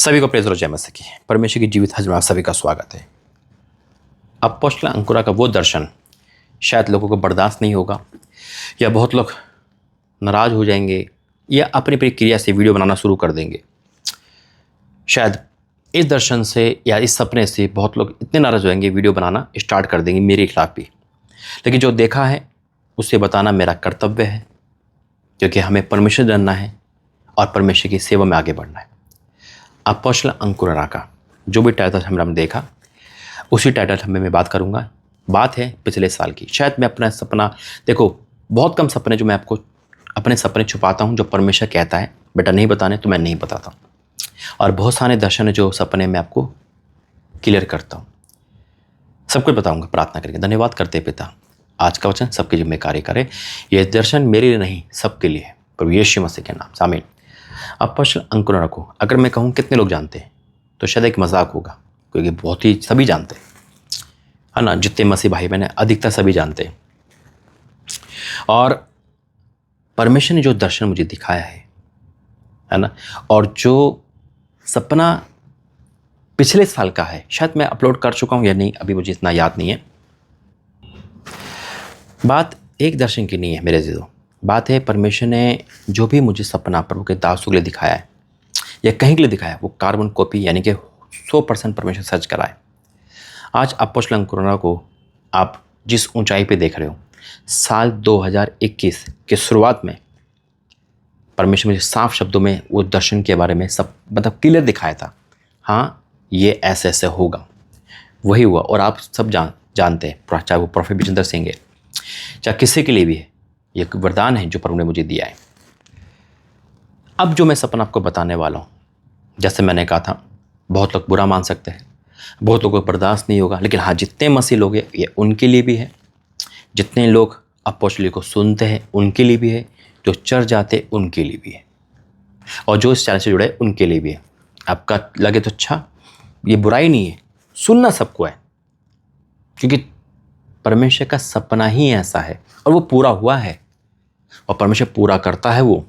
सभी को प्रेज़ और जय मसीह की। परमेश्वर की जीवित हज में आप सभी का स्वागत है। अपोस्तल अंकुरा का वो दर्शन शायद लोगों को बर्दाश्त नहीं होगा, या बहुत लोग नाराज हो जाएंगे, या अपनी प्रक्रिया से वीडियो बनाना शुरू कर देंगे। शायद इस दर्शन से या इस सपने से बहुत लोग इतने नाराज होंगे, वीडियो बनाना स्टार्ट कर देंगे मेरे खिलाफ भी। लेकिन जो देखा है उसे बताना मेरा कर्तव्य है, क्योंकि हमें परमेश्वर जानना है और परमेश्वर की सेवा में आगे बढ़ना है। अपोस्तल अंकुरा का जो भी टाइटल हमने देखा, उसी टाइटल में मैं बात करूंगा। बात है पिछले साल की। शायद मैं अपना सपना, देखो बहुत कम सपने जो मैं आपको अपने सपने छुपाता हूं, जो परमेश्वर कहता है बेटा नहीं बताने, तो मैं नहीं बताता। और बहुत सारे दर्शन है जो सपने में आपको क्लियर करता हूं, सब कुछ बताऊंगा प्रार्थना करके। धन्यवाद करते पिता, आज का वचन सबके जिम्मे कार्य करे। ये दर्शन मेरे लिए नहीं, सबके लिए है, प्रभु यीशु मसीह के नाम से आमीन। अपोस्तल अंकुरा को अगर मैं कहूँ कितने लोग जानते हैं, तो शायद एक मजाक होगा, क्योंकि बहुत ही सभी जानते हैं, है ना। जितने मसीह भाई बहन अधिकतर सभी जानते हैं। और परमेश्वर ने जो दर्शन मुझे दिखाया है ना, और जो सपना पिछले साल का है, शायद मैं अपलोड कर चुका हूँ या नहीं, अभी मुझे इतना याद नहीं है। बात एक दर्शन की नहीं है मेरे जीजों, बात है परमेश्वर ने जो भी मुझे सपना प्रभु के दासों के लिए दिखाया है या कहीं के लिए दिखाया है, वो कार्बन कॉपी यानी कि 100% परमेश्वर सच कराए। आज अपोस्तल अंकुरा को आप जिस ऊंचाई पे देख रहे हो, साल 2021 के शुरुआत में परमेश्वर मुझे साफ शब्दों में वो दर्शन के बारे में सब मतलब क्लियर दिखाया था। हाँ, ये ऐसे ऐसे होगा, वही हुआ। और आप सब जानते हैं, चाहे वो प्रोफेट विजेंद्र सिंह है, चाहे किसी के लिए भी है, ये वरदान है जो प्रभु ने मुझे दिया है। अब जो मैं सपना आपको बताने वाला हूँ, जैसे मैंने कहा था, बहुत लोग बुरा मान सकते हैं, बहुत लोगों को बर्दाश्त नहीं होगा, लेकिन हाँ, जितने मसीह लोग हैं ये उनके लिए भी है, जितने लोग अपोस्तल को सुनते हैं उनके लिए भी है, जो चर्च जाते हैं उनके लिए भी है, और जो इस चैनल से जुड़े उनके लिए भी है। आपका लगे तो अच्छा, ये बुराई नहीं है, सुनना सबको है, क्योंकि परमेश्वर का सपना ही ऐसा है और वो पूरा हुआ है, और परमेश्वर पूरा करता है। वो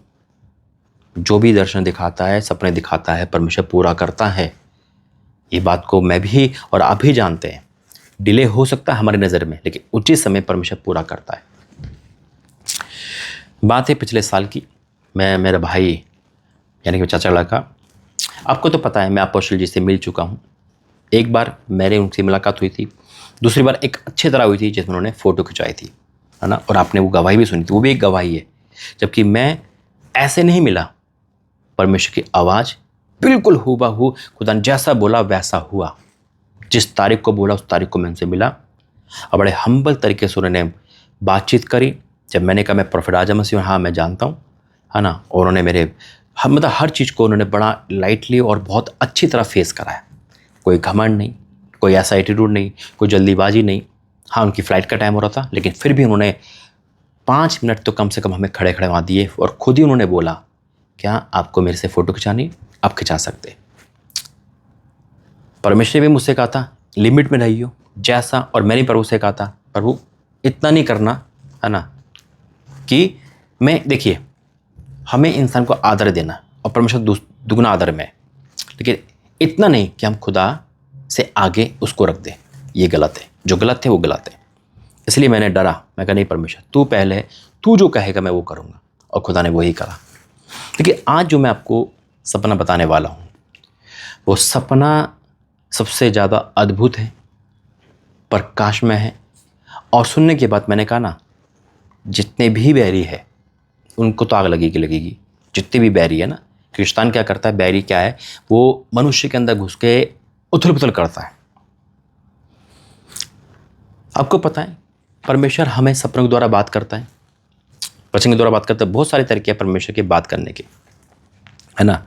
जो भी दर्शन दिखाता है, सपने दिखाता है, परमेश्वर पूरा करता है। ये बात को मैं भी और आप भी जानते हैं। डिले हो सकता है हमारी नज़र में, लेकिन उचित समय परमेश्वर पूरा करता है। बात है पिछले साल की। मैं, मेरा भाई यानी कि चाचा लड़का, आपको तो पता है मैं अपोस्तल जी से मिल चुका हूँ। एक बार मेरे उनसे मुलाकात हुई थी, दूसरी बार एक अच्छी तरह हुई थी जिसमें उन्होंने फ़ोटो खिंचवाई थी, है ना। और आपने वो गवाही भी सुनी थी, वो भी एक गवाही है। जबकि मैं ऐसे नहीं मिला, परमेश्वर की आवाज़ बिल्कुल हूबहू खुदा ने जैसा बोला वैसा हुआ। जिस तारीख को बोला उस तारीख को मैं उनसे मिला, और बड़े हम्बल तरीके से उन्होंने बातचीत करी। जब मैंने कहा मैं प्रोफेट आजम मसीह हूँ, हाँ मैं जानता हूँ, है ना। और उन्होंने मेरे मतलब हर चीज़ को उन्होंने बड़ा लाइटली और बहुत अच्छी तरह फेस कराया। कोई घमंड नहीं, कोई ऐसा एटीट्यूड नहीं, कोई जल्दीबाजी नहीं। हाँ, उनकी फ़्लाइट का टाइम हो रहा था, लेकिन फिर भी उन्होंने 5 मिनट तो कम से कम हमें खड़े खड़े वहाँ दिए, और खुद ही उन्होंने बोला क्या आपको मेरे से फ़ोटो खिंचानी, आप खिंचा सकते। परमेश्वर ने भी मुझसे कहा था लिमिट में रहियो जैसा, और मैंने प्रभु से कहा था प्रभु इतना नहीं करना, है ना, कि मैं, देखिए हमें इंसान को आदर देना और परमेश्वर दुगना आदर में, लेकिन इतना नहीं कि हम खुदा से आगे उसको रख दें। ये गलत है, जो गलत है वो गलत है। इसलिए मैंने डरा, मैं कहा नहीं परमेश्वर तू पहले है, तू जो कहेगा मैं वो करूँगा, और खुदा ने वही करा। लेकिन आज जो मैं आपको सपना बताने वाला हूँ, वो सपना सबसे ज़्यादा अद्भुत है, प्रकाशमय है। और सुनने के बाद मैंने कहा ना, जितने भी बैरी है उनको तो आग लगेगी। जितने भी बैरी है ना, शैतान क्या करता है, बैरी क्या है, वो मनुष्य के अंदर घुस के उथल पुथल करता है। आपको पता है परमेश्वर हमें सपनों के द्वारा बात करता है, वचन के द्वारा बात करता है। बहुत सारे तरीके हैं परमेश्वर के बात करने के, है ना।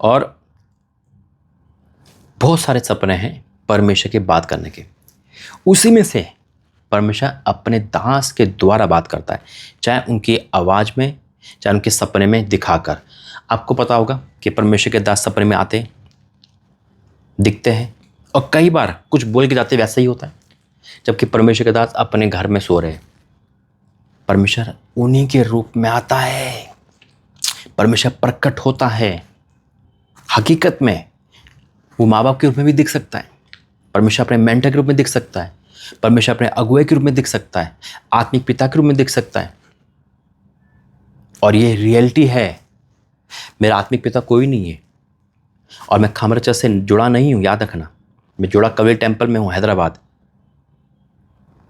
और बहुत सारे सपने हैं परमेश्वर के बात करने के। उसी में से परमेश्वर अपने दास के द्वारा बात करता है, चाहे उनकी आवाज़ में, चाहे उनके सपने में दिखाकर। आपको पता होगा कि परमेश्वर के दास सपने में आते, दिखते हैं, और कई बार कुछ बोल के जाते वैसा ही होता है। जबकि परमेश्वर के दास अपने घर में सो रहे, परमेश्वर उन्हीं के रूप में आता है, परमेश्वर प्रकट होता है। हकीकत में वो माँ बाप के रूप में भी दिख सकता है, परमेश्वर अपने मेंटर के रूप में दिख सकता है, परमेश्वर अपने अगुए के रूप में दिख सकता है, आत्मिक पिता के रूप में दिख सकता है। और ये रियलिटी है। मेरा आत्मिक पिता कोई नहीं है और मैं खामरचा से जुड़ा नहीं हूं, याद रखना। मैं जुड़ा कबीर टेम्पल में हूं, हैदराबाद,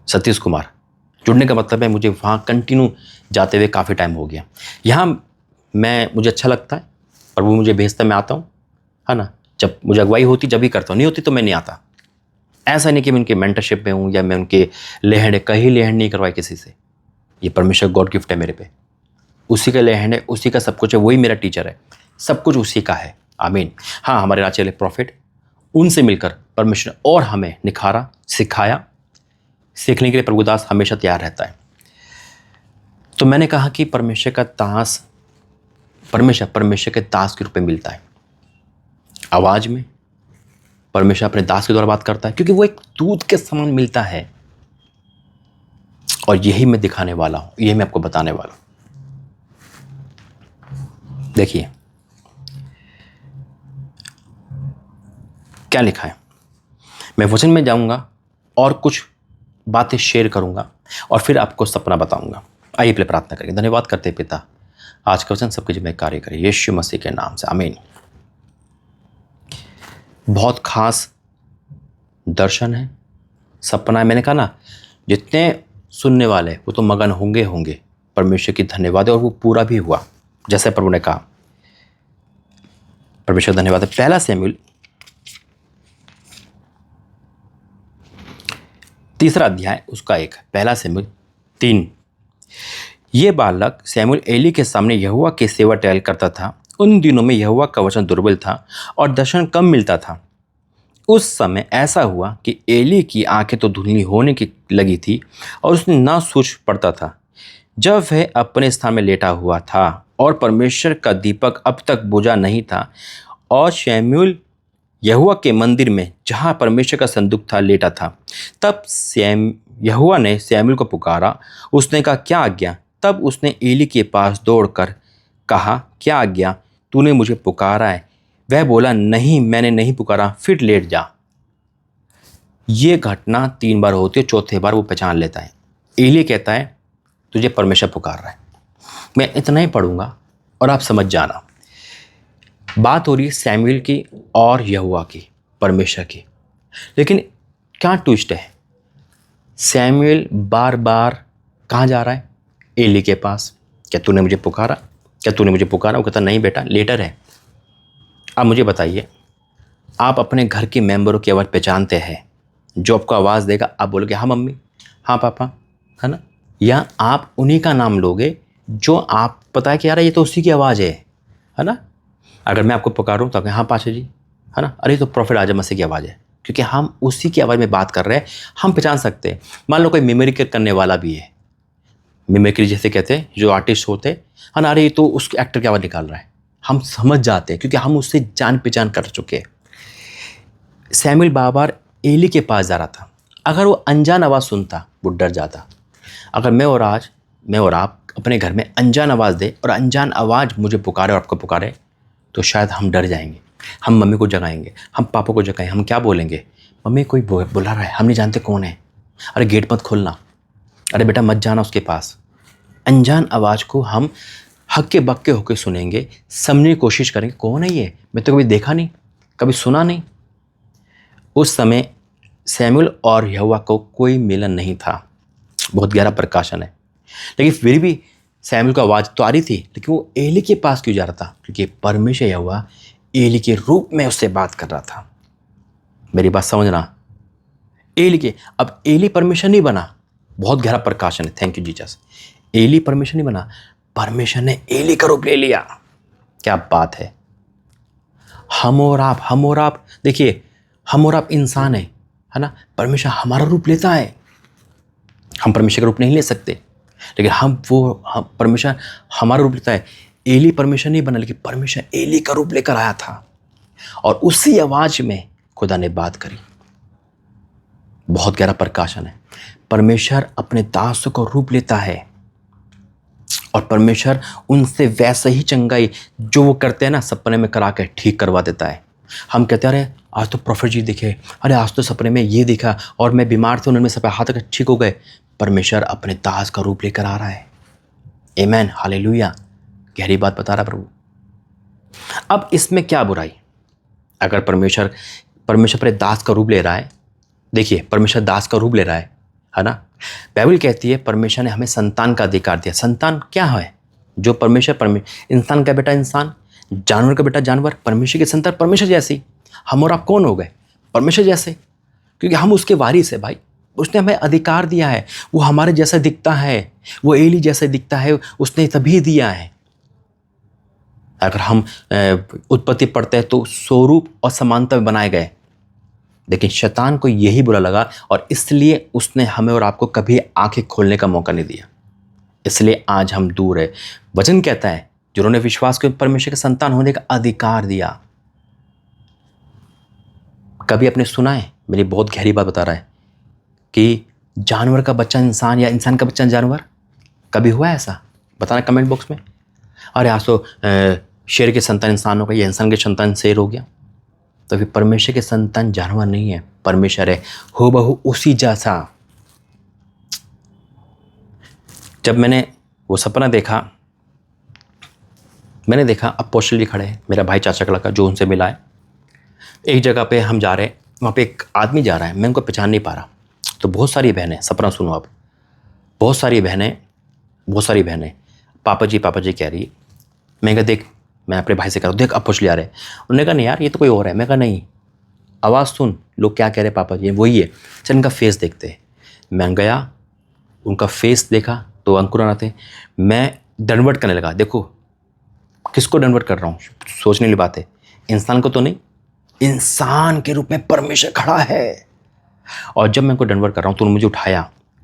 सतीश कुमार। जुड़ने का मतलब है मुझे वहाँ कंटिन्यू जाते हुए काफ़ी टाइम हो गया। यहाँ मुझे अच्छा लगता है और वो मुझे भेजता, मैं आता हूँ, है ना। जब मुझे अगुवाई होती जब ही करता हूँ, नहीं होती तो मैं नहीं आता। ऐसा नहीं कि मैं उनके मेंटरशिप में हूँ या मैं उनके लेहड़, कहीं लेहड़ नहीं करवाई किसी से। ये परमेश्वर गॉड गिफ्ट है मेरे पे, उसी का लेहड़ है, उसी का सब कुछ है, वही मेरा टीचर है, सब कुछ उसी का है। आमीन। हाँ, हमारे राचेले प्रॉफिट, उनसे मिलकर परमेश्वर और हमें निखारा, सिखाया। सीखने के लिए प्रभुदास हमेशा तैयार रहता है। तो मैंने कहा कि परमेश्वर का दास, परमेश्वर के दास के रूप में मिलता है। आवाज में परमेश्वर अपने दास के द्वारा बात करता है, क्योंकि वो एक दूत के समान मिलता है। और यही मैं दिखाने वाला हूं, यही मैं आपको बताने वाला हूं। देखिए क्या लिखा है। मैं वचन में जाऊंगा और कुछ बातें शेयर करूंगा और फिर आपको सपना बताऊंगा। आइए पहले प्रार्थना करेंगे। धन्यवाद करते हैं पिता, आज का वचन सबके जिम्मे कार्य करे, यीशु मसीह के नाम से, आमीन। बहुत खास दर्शन है, सपना है। मैंने कहा ना, जितने सुनने वाले वो तो मगन होंगे परमेश्वर की धन्यवाद है। और वो पूरा भी हुआ जैसे प्रभु ने कहा। परमेश्वर धन्यवाद है। पहला शमूएल 3 अध्याय उसका 1, पहला शमूएल 3। ये बालक शमूएल एली के सामने यहोवा की सेवा टहल करता था। उन दिनों में यहोवा का वचन दुर्बल था और दर्शन कम मिलता था। उस समय ऐसा हुआ कि एली की आंखें तो धुंधली होने की लगी थी और उसने ना सूझ पड़ता था। जब वह अपने स्थान में लेटा हुआ था और परमेश्वर का दीपक अब तक बुझा नहीं था, और शमूएल यहोवा के मंदिर में जहाँ परमेश्वर का संदूक था लेटा था, तब यहोवा ने शमूएल को पुकारा। उसने कहा, क्या आज्ञा? तब उसने एली के पास दौड़कर कहा, क्या आज्ञा? तूने मुझे पुकारा है? वह बोला, नहीं, मैंने नहीं पुकारा, फिर लेट जा। ये घटना 3 बार होती है, चौथे बार वो पहचान लेता है। एली कहता है, तुझे परमेश्वर पुकार रहा है। मैं इतना ही पढ़ूंगा और आप समझ जाना। बात हो रही है शमूएल की और यहोवा की, परमेश्वर की। लेकिन क्या ट्विस्ट है, शमूएल बार बार कहाँ जा रहा है? एली के पास। क्या तूने मुझे पुकारा? क्या तूने मुझे पुकारा? वो कहता, नहीं बेटा, लेटर है। अब मुझे बताइए, आप अपने घर के मेंबरों की आवाज़ पहचानते हैं? जो आपको आवाज़ देगा आप बोलोगे, हाँ मम्मी, हाँ पापा, है ना? या आप उन्हीं का नाम लोगे जो आप पता है कि यार ये तो उसी की आवाज़ है ना? अगर मैं आपको पुकारूं तो हाँ पाशा जी, है ना? अरे तो प्रॉफिट आजम मसीह की आवाज़ है, क्योंकि हम उसी की आवाज़ में बात कर रहे हैं। हम पहचान सकते हैं। मान लो कोई मिमिक्री करने वाला भी है, मिमिक्री जैसे कहते हैं जो आर्टिस्ट होते हैं, है ना? अरे तो उस एक्टर की आवाज़ निकाल रहा है, हम समझ जाते हैं क्योंकि हम उससे जान पहचान कर चुके हैं। शमूएल बार एली के पास जा रहा था। अगर वो अनजान आवाज़ सुनता वो डर जाता। अगर मैं और आप अपने घर में अनजान आवाज़ दे और अनजान आवाज़ मुझे पुकारे और आपको पुकारे, तो शायद हम डर जाएंगे। हम मम्मी को जगाएंगे, हम पापा को जगाएंगे। हम क्या बोलेंगे? मम्मी कोई बुला रहा है, हम नहीं जानते कौन है, अरे गेट मत खोलना, अरे बेटा मत जाना उसके पास। अनजान आवाज़ को हम हक्के बक्के होकर सुनेंगे, समझने की कोशिश करेंगे, कौन है ये, मैं तो कभी देखा नहीं, कभी सुना नहीं। उस समय शमूएल और यहोवा को कोई मिलन नहीं था। बहुत गहरा प्रकाशन है। लेकिन फिर भी शमूएल को आवाज़ तो आ रही थी, लेकिन वो एली के पास क्यों जा रहा था? क्योंकि परमेश्वर यहोवा एली के रूप में उससे बात कर रहा था। मेरी बात समझना। अब एली परमेश्वर नहीं बना। बहुत गहरा प्रकाशन है। Thank you Jesus. एली परमेश्वर नहीं बना, परमेश्वर ने एली का रूप ले लिया। क्या बात है। हम और आप देखिए, हम और आप इंसान है ना? परमेश्वर हमारा रूप लेता है। हम परमेश्वर का रूप नहीं ले सकते, लेकिन हम परमेश्वर हमारा रूप लेता है। एली परमेश्वर नहीं बना, लेकिन परमेश्वर एली का रूप लेकर आया था और उसी आवाज में खुदा ने बात करी। बहुत गहरा प्रकाशन है। परमेश्वर अपने दासों को रूप लेता है और परमेश्वर उनसे वैसे ही चंगाई जो वो करते हैं ना सपने में करा के ठीक करवा देता है। हम कहते हैं अरे आज तो प्रॉफिट जी दिखे, अरे आज तो सपने में ये दिखा और मैं बीमार था उन्होंने सब हाथ तक ठीक हो गए। परमेश्वर अपने दास का रूप लेकर आ रहा है। आमीन, हालेलुया। गहरी बात बता रहा प्रभु। अब इसमें क्या बुराई? अगर परमेश्वर अपने दास का रूप ले रहा है, देखिए परमेश्वर दास का रूप ले रहा है ना। बाइबल कहती है परमेश्वर ने हमें संतान का अधिकार दिया। संतान क्या है? जो परमेश्वर इंसान का बेटा इंसान, जानवर का बेटा जानवर, परमेश्वर की संतान परमेश्वर जैसी। हम और आप कौन हो गए? परमेश्वर जैसे, क्योंकि हम उसके वारिस है भाई। उसने हमें अधिकार दिया है, वो हमारे जैसा दिखता है, वो एली जैसा दिखता है, उसने तभी दिया है। अगर हम उत्पत्ति पढ़ते हैं तो स्वरूप और समानता में बनाए गए, लेकिन शैतान को यही बुरा लगा और इसलिए उसने हमें और आपको कभी आंखें खोलने का मौका नहीं दिया। इसलिए आज हम दूर है। वचन कहता है जिन्होंने विश्वास किया परमेश्वर के संतान होने का अधिकार दिया। कभी आपने सुना है, मेरी बहुत गहरी बात बता रहा है, कि जानवर का बच्चा इंसान या इंसान का बच्चा जानवर? कभी हुआ है ऐसा? बताना कमेंट बॉक्स में। अरे आज तो शेर के संतान इंसान हो गया या इंसान के संतान शेर हो गया। तो फिर परमेश्वर के संतान जानवर नहीं है, परमेश्वर है हूबहू उसी जैसा। जब मैंने वो सपना देखा, मैंने देखा अपोस्टल जी खड़े हैं, मेरा भाई चाचा का लड़का जो उनसे मिला है। एक जगह पे हम जा रहे हैं, वहाँ पे एक आदमी जा रहा है, मैं उनको पहचान नहीं पा रहा। तो बहुत सारी बहनें, सपना सुनो आप, बहुत सारी बहनें पापा जी कह रही है। मैं कहा देख, मैं अपने भाई से कह रहा हूँ देख अपोस्टल आ रहे हैं। उन्होंने कहा नहीं यार ये तो कोई और है। मैं कहा नहीं, आवाज़ सुन, लोग क्या कह रहे हैं पापा जी, वही है, चल इनका फेस देखते हैं। मैं गया, उनका फेस देखा तो अंकुरन आते। मैं दंडवत करने लगा। देखो किसको दंडवत कर रहा हूँ, सोचने वाली बात है। इंसान को तो नहीं, इंसान के रूप में परमेश्वर खड़ा है। और जब मैं उनको दंडवत कर रहा हूँ तो उन्होंने मुझे उठाया।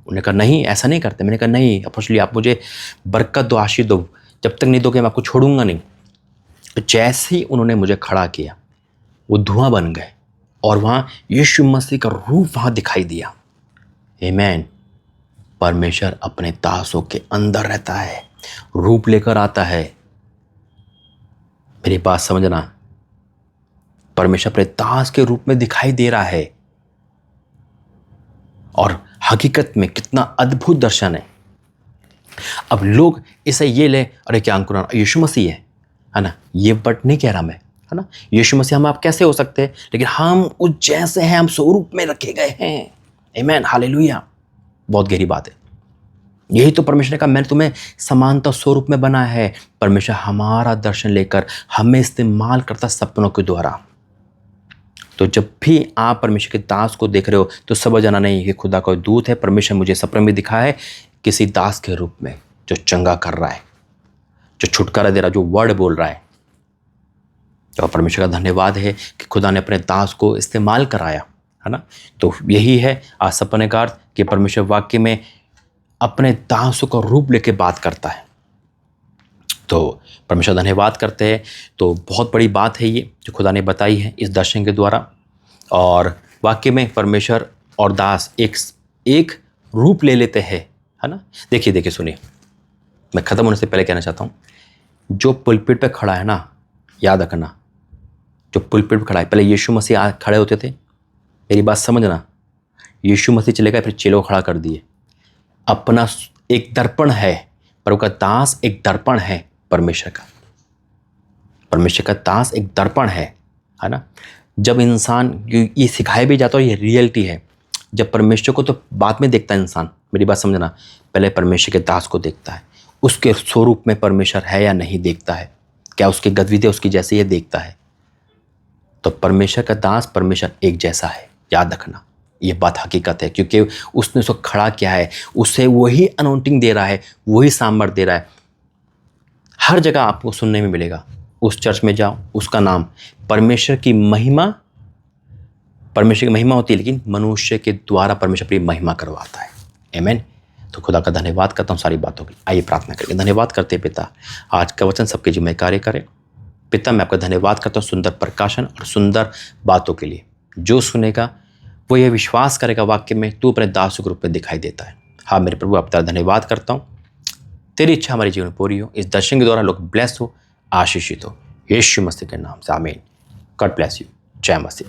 उन्होंने कहा नहीं ऐसा नहीं करते। मैंने कहा नहीं अपोस्टल आप मुझे बरकत दो, आशीष दो, जब तक नहीं दोगे मैं आपको छोड़ूंगा नहीं। तो जैसे ही उन्होंने मुझे खड़ा किया वो धुआं बन गए और वहाँ यीशु मसीह का रूप वहाँ दिखाई दिया। आमीन। परमेश्वर अपने दासों के अंदर रहता है, रूप लेकर आता है। मेरी बात समझना, परमेश्वर अपने दास के रूप में दिखाई दे रहा है और हकीकत में कितना अद्भुत दर्शन है। अब लोग इसे ये ले, अरे क्या अंकुरन यीशु मसीह है ना, ये बट नहीं कह रहा मैं, है ना। यीशु मसीह हम आप कैसे हो सकते हैं, लेकिन हम उस जैसे हैं, हम स्वरूप में रखे गए हैं। आमीन, हालेलुया। बहुत गहरी बात है। यही तो परमेश्वर ने कहा मैंने तुम्हें समानता स्वरूप में बना है। परमेश्वर हमारा दर्शन लेकर हमें इस्तेमाल करता सपनों के द्वारा। तो जब भी आप परमेश्वर के दास को देख रहे हो तो समझ जाना नहीं कि खुदा का दूत है। परमेश्वर मुझे सपने में दिखा है किसी दास के रूप में जो चंगा कर रहा है, जो छुटकारा दे रहा है, जो वर्ड बोल रहा है। और परमेश्वर का धन्यवाद है कि खुदा ने अपने दास को इस्तेमाल कराया, है ना। तो यही है आज सपने का अर्थ कि परमेश्वर वाक्य में अपने दासों का रूप लेके बात करता है। तो परमेश्वर धन्यवाद करते हैं। तो बहुत बड़ी बात है ये जो खुदा ने बताई है इस दर्शन के द्वारा। और वाक्य में परमेश्वर और दास एक रूप ले लेते हैं, है ना। देखिए सुनिए, मैं ख़त्म होने से पहले कहना चाहता हूँ, जो पुलपिट पे खड़ा है ना, याद रखना, जो पुलपिट पे खड़ा है, पहले यीशु मसीह खड़े होते थे। मेरी बात समझना, यीशु मसीह चले गए, फिर चेलों खड़ा कर दिए। अपना एक दर्पण है, पर उसका दास एक दर्पण है। परमेश्वर का दास एक दर्पण है ना। जब इंसान, ये सिखाया भी जाता है, ये रियलिटी है। जब परमेश्वर को तो बाद में देखता है इंसान, मेरी बात समझना, पहले परमेश्वर के दास को देखता है। उसके स्वरूप में परमेश्वर है या नहीं देखता है, क्या उसकी गतिविधि उसकी जैसी ये देखता है। तो परमेश्वर का दास परमेश्वर एक जैसा है, याद रखना, ये बात हकीकत है। क्योंकि उसने उसको खड़ा किया है, उसे वही अनॉइंटिंग दे रहा है, वही सामर्थ दे रहा है। हर जगह आपको सुनने में मिलेगा, उस चर्च में जाओ, उसका नाम परमेश्वर की महिमा होती है, लेकिन मनुष्य के द्वारा परमेश्वर अपनी महिमा करवाता है। आमीन। तो खुदा का धन्यवाद करता हूँ सारी बातों की। आइए प्रार्थना करें। धन्यवाद करते हैं पिता, आज का वचन सबके जिम्मे कार्य करे। पिता मैं आपका धन्यवाद करता हूँ सुंदर प्रकाशन और सुंदर बातों के लिए। जो सुनेगा वो ये विश्वास करेगा वाक्य में तू अपने दास के रूप में दिखाई देता है। हाँ मेरे प्रभु, आप तेरा धन्यवाद करता हूँ तेरी इच्छा हमारे जीवन में पूरी हो। इस दर्शन के द्वारा लोग ब्लेस हो, आशीषित हो। यीशु मसीह के नाम से आमीन। God bless you. जय मसीह।